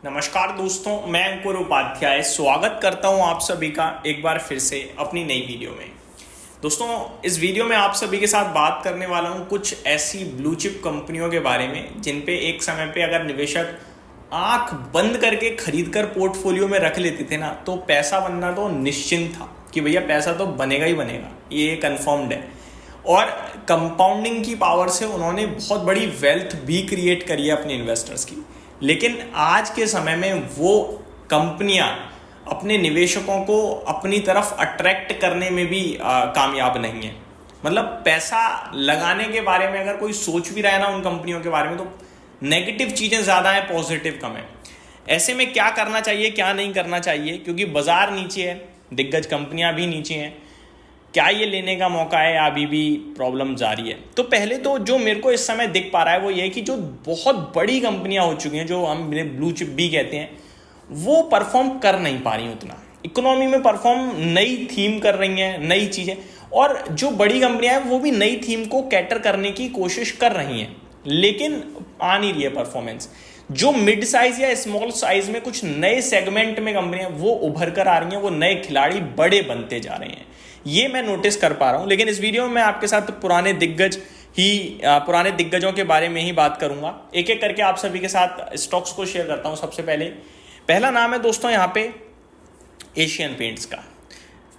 नमस्कार दोस्तों, मैं अंकुर उपाध्याय स्वागत करता हूं आप सभी का एक बार फिर से अपनी नई वीडियो में। दोस्तों, इस वीडियो में आप सभी के साथ बात करने वाला हूं कुछ ऐसी ब्लू चिप कंपनियों के बारे में जिन पे एक समय पे अगर निवेशक आंख बंद करके खरीद कर पोर्टफोलियो में रख लेते थे ना, तो पैसा बनना तो निश्चिंत था कि भैया पैसा तो बनेगा ही बनेगा, ये कंफर्म्ड है। और कंपाउंडिंग की पावर से उन्होंने बहुत बड़ी वेल्थ भी क्रिएट करी है अपने इन्वेस्टर्स की। लेकिन आज के समय में वो कंपनियां अपने निवेशकों को अपनी तरफ अट्रैक्ट करने में भी कामयाब नहीं है। मतलब पैसा लगाने के बारे में अगर कोई सोच भी रहा है ना उन कंपनियों के बारे में, तो नेगेटिव चीज़ें ज़्यादा हैं, पॉजिटिव कम है। ऐसे में क्या करना चाहिए, क्या नहीं करना चाहिए, क्योंकि बाजार नीचे है, दिग्गज कंपनियां भी नीचे हैं, क्या ये लेने का मौका है या अभी भी प्रॉब्लम जारी है। तो पहले तो जो मेरे को इस समय दिख पा रहा है वो ये कि जो बहुत बड़ी कंपनियां हो चुकी हैं, जो हम ब्लू चिप भी कहते हैं, वो परफॉर्म कर नहीं पा रही उतना इकोनॉमी में परफॉर्म। नई थीम कर रही हैं, नई चीज़ें, और जो बड़ी कंपनियां हैं वो भी नई थीम को कैटर करने की कोशिश कर रही हैं, लेकिन आ नहीं रही है परफॉर्मेंस। जो मिड साइज या स्मॉल साइज में कुछ नए सेगमेंट में कंपनियां वो उभर कर आ रही हैं, वो नए खिलाड़ी बड़े बनते जा रहे हैं, ये मैं नोटिस कर पा रहा हूं। लेकिन इस वीडियो में मैं आपके साथ पुराने दिग्गजों के बारे में ही बात करूंगा। एक एक करके आप सभी के साथ स्टॉक्स को शेयर करता हूं। सबसे पहला नाम है दोस्तों यहाँ पे एशियन पेंट्स का।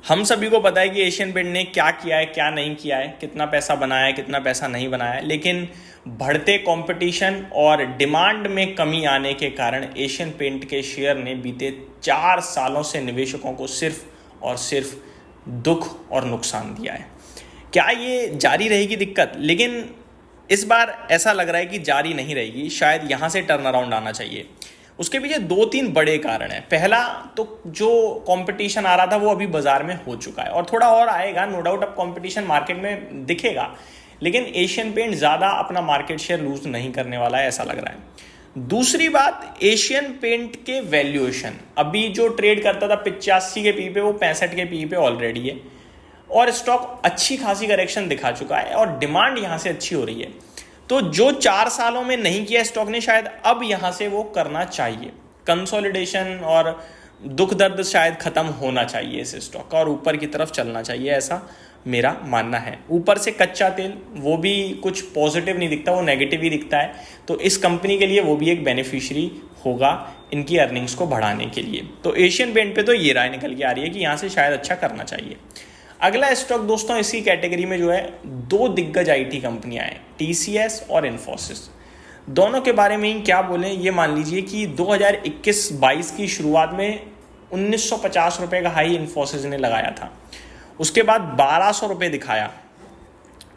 हम सभी को पता है कि एशियन पेंट ने क्या किया है, क्या नहीं किया है, कितना पैसा बनाया है, कितना पैसा नहीं बनाया है। लेकिन बढ़ते कंपटीशन और डिमांड में कमी आने के कारण एशियन पेंट के शेयर ने बीते 4 सालों से निवेशकों को सिर्फ और सिर्फ दुख और नुकसान दिया है। क्या ये जारी रहेगी दिक्कत? लेकिन इस बार ऐसा लग रहा है कि जारी नहीं रहेगी, शायद यहाँ से टर्न अराउंड आना चाहिए। उसके पीछे 2-3 बड़े कारण हैं। पहला तो जो कंपटीशन आ रहा था वो अभी बाजार में हो चुका है और थोड़ा और आएगा, नो डाउट। अब कंपटीशन मार्केट में दिखेगा, लेकिन एशियन पेंट ज़्यादा अपना मार्केट शेयर लूज नहीं करने वाला है, ऐसा लग रहा है। दूसरी बात, एशियन पेंट के वैल्यूएशन अभी जो ट्रेड करता था 85 के पी पे, वो 65 के पी पे ऑलरेडी है, और स्टॉक अच्छी खासी करेक्शन दिखा चुका है और डिमांड यहाँ से अच्छी हो रही है। तो जो 4 सालों में नहीं किया स्टॉक ने, शायद अब यहाँ से वो करना चाहिए। कंसोलिडेशन और दुख दर्द शायद खत्म होना चाहिए इस स्टॉक का और ऊपर की तरफ चलना चाहिए, ऐसा मेरा मानना है। ऊपर से कच्चा तेल वो भी कुछ पॉजिटिव नहीं दिखता, वो नेगेटिव ही दिखता है। तो इस कंपनी के लिए वो भी एक बेनिफिशियरी होगा इनकी अर्निंग्स को बढ़ाने के लिए। तो एशियन पेंट पे तो ये राय निकल के आ रही है कि यहाँ से शायद अच्छा करना चाहिए। अगला स्टॉक दोस्तों इसी कैटेगरी में जो है, 2 दिग्गज आईटी कंपनियां हैं, टीसीएस और इन्फोसिस। दोनों के बारे में ही क्या बोलें, ये मान लीजिए कि 2021-22 की शुरुआत में 1950 रुपये का हाई इन्फोसिस ने लगाया था, उसके बाद 1200 रुपये दिखाया,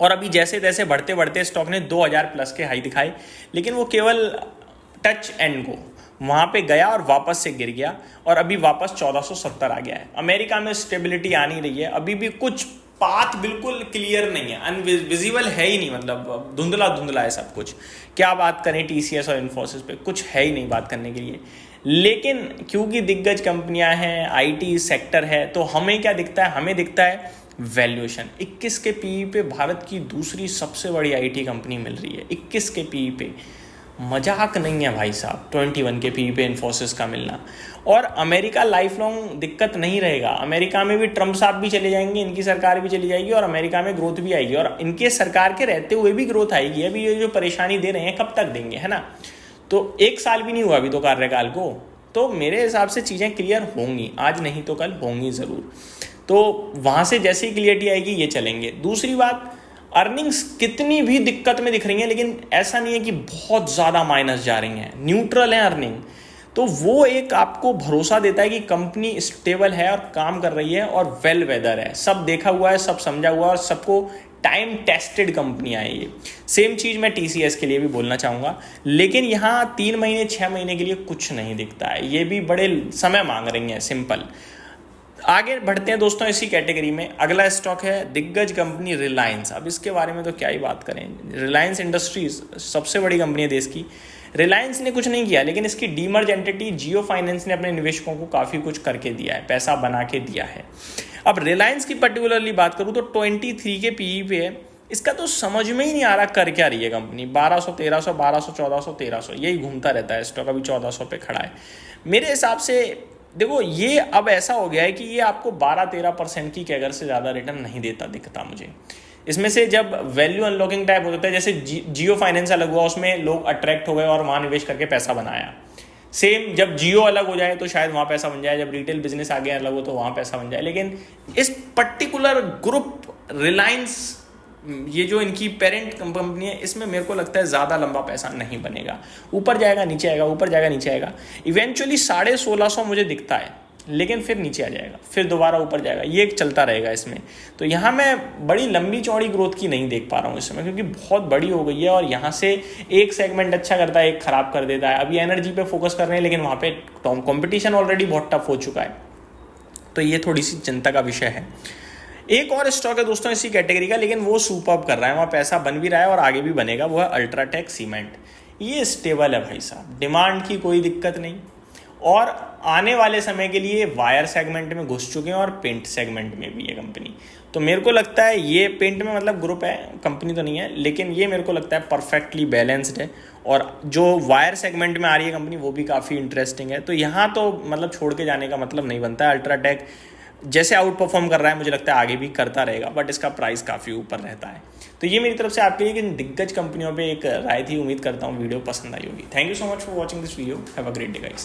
और अभी जैसे तैसे बढ़ते बढ़ते स्टॉक ने 2000 प्लस के हाई दिखाए। लेकिन वो केवल टच एंड गो, वहाँ पे गया और वापस से गिर गया, और अभी वापस 1470 आ गया है। अमेरिका में स्टेबिलिटी आ नहीं रही है, अभी भी कुछ पाथ बिल्कुल क्लियर नहीं है, अनविजिबल है ही नहीं, मतलब धुंधला धुंधला है सब कुछ। क्या बात करें टीसीएस और इन्फोसिस पे, कुछ है ही नहीं बात करने के लिए। लेकिन क्योंकि दिग्गज कंपनियां हैं, आईटी सेक्टर है, तो हमें क्या दिखता है? हमें दिखता है वैल्यूएशन 21 के पीई पे भारत की दूसरी सबसे बड़ी आईटी कंपनी मिल रही है। 21 के पीई पे, मजाक नहीं है भाई साहब। 21 के पीई पे इन्फोसिस का मिलना। और अमेरिका लाइफ लॉन्ग दिक्कत नहीं रहेगा, अमेरिका में भी ट्रम्प साहब भी चले जाएंगे, इनकी सरकार भी चली जाएगी और अमेरिका में ग्रोथ भी आएगी, और इनके सरकार के रहते हुए भी ग्रोथ आएगी। अभी ये जो परेशानी दे रहे हैं कब तक देंगे, है ना? तो 1 साल भी नहीं हुआ अभी तो कार्यकाल को। तो मेरे हिसाब से चीज़ें क्लियर होंगी, आज नहीं तो कल होंगी ज़रूर। तो वहाँ से जैसे ही क्लियरिटी आएगी ये चलेंगे। दूसरी बात, अर्निंग्स कितनी भी दिक्कत में दिख रही हैं, लेकिन ऐसा नहीं है कि बहुत ज़्यादा माइनस जा रही हैं, न्यूट्रल है अर्निंग। तो वो एक आपको भरोसा देता है कि कंपनी स्टेबल है और काम कर रही है और वेल वेदर है, सब देखा हुआ है, सब समझा हुआ है, और सबको टाइम टेस्टेड कंपनियां हैं ये। सेम चीज़ मैं टीसीएस के लिए भी बोलना चाहूँगा। लेकिन यहाँ 3 महीने 6 महीने के लिए कुछ नहीं दिखता है, ये भी बड़े समय मांग रही हैं, सिंपल। आगे बढ़ते हैं दोस्तों इसी कैटेगरी में। अगला स्टॉक है दिग्गज कंपनी रिलायंस। अब इसके बारे में तो क्या ही बात करें, रिलायंस इंडस्ट्रीज सबसे बड़ी कंपनी है देश की। रिलायंस ने कुछ नहीं किया, लेकिन इसकी डीमर्ज एंटिटी जियो फाइनेंस ने अपने निवेशकों को काफ़ी कुछ करके दिया है, पैसा बना के दिया है। अब रिलायंस की पर्टिकुलरली बात करूँ तो 23 के पीई पे है, इसका तो समझ में ही नहीं आ रहा कर क्या रही है कंपनी। 1200 1300 1200 1400 1300 यही घूमता रहता है स्टॉक, अभी 1400 पे खड़ा है। मेरे हिसाब से देखो ये अब ऐसा हो गया है कि ये आपको 12-13% की कैगर से ज़्यादा रिटर्न नहीं देता दिखता मुझे। इसमें से जब वैल्यू अनलॉकिंग टाइप होता है, जैसे जियो फाइनेंस अलग हुआ, उसमें लोग अट्रैक्ट हो गए और वहाँ निवेश करके पैसा बनाया। सेम जब जियो अलग हो जाए तो शायद वहाँ पैसा बन जाए, जब रिटेल बिजनेस आगे अलग हो तो वहाँ पैसा बन जाए। लेकिन इस पर्टिकुलर ग्रुप रिलायंस, ये जो इनकी पेरेंट कंपनी है, इसमें मेरे को लगता है ज़्यादा लंबा पैसा नहीं बनेगा। ऊपर जाएगा नीचे आएगा, ऊपर जाएगा नीचे आएगा। इवेंचुअली 1650 मुझे दिखता है, लेकिन फिर नीचे आ जाएगा, फिर दोबारा ऊपर जाएगा, ये चलता रहेगा इसमें। तो यहाँ मैं बड़ी लंबी चौड़ी ग्रोथ की नहीं देख पा रहा हूँ इस समय, क्योंकि बहुत बड़ी हो गई है और यहाँ से एक सेगमेंट अच्छा करता है, एक खराब कर देता है। अभी एनर्जी पे फोकस कर रहे हैं, लेकिन वहाँ पे कॉम्पिटिशन ऑलरेडी बहुत टफ हो चुका है, तो ये थोड़ी सी चिंता का विषय है। एक और स्टॉक है दोस्तों इसी कैटेगरी का, लेकिन वो सुपर्ब कर रहा है, वहाँ पैसा बन भी रहा है और आगे भी बनेगा, वो है अल्ट्राटेक सीमेंट। ये स्टेबल है भाई साहब, डिमांड की कोई दिक्कत नहीं, और आने वाले समय के लिए वायर सेगमेंट में घुस चुके हैं और पेंट सेगमेंट में भी है कंपनी। तो मेरे को लगता है ये पेंट में मतलब ग्रुप है, कंपनी तो नहीं है, लेकिन ये मेरे को लगता है परफेक्टली बैलेंस्ड है। और जो वायर सेगमेंट में आ रही है कंपनी वो भी काफ़ी इंटरेस्टिंग है। तो यहाँ तो मतलब छोड़ के जाने का मतलब नहीं बनता है। अल्ट्राटेक जैसे आउट परफॉर्म कर रहा है, मुझे लगता है आगे भी करता रहेगा, बट इसका प्राइस काफ़ी ऊपर रहता है। तो ये मेरी तरफ से आपके लिए दिग्गज कंपनियों पे एक राय थी। उम्मीद करता हूँ वीडियो पसंद आई होगी। Thank you so much for watching this video. Have a great day guys.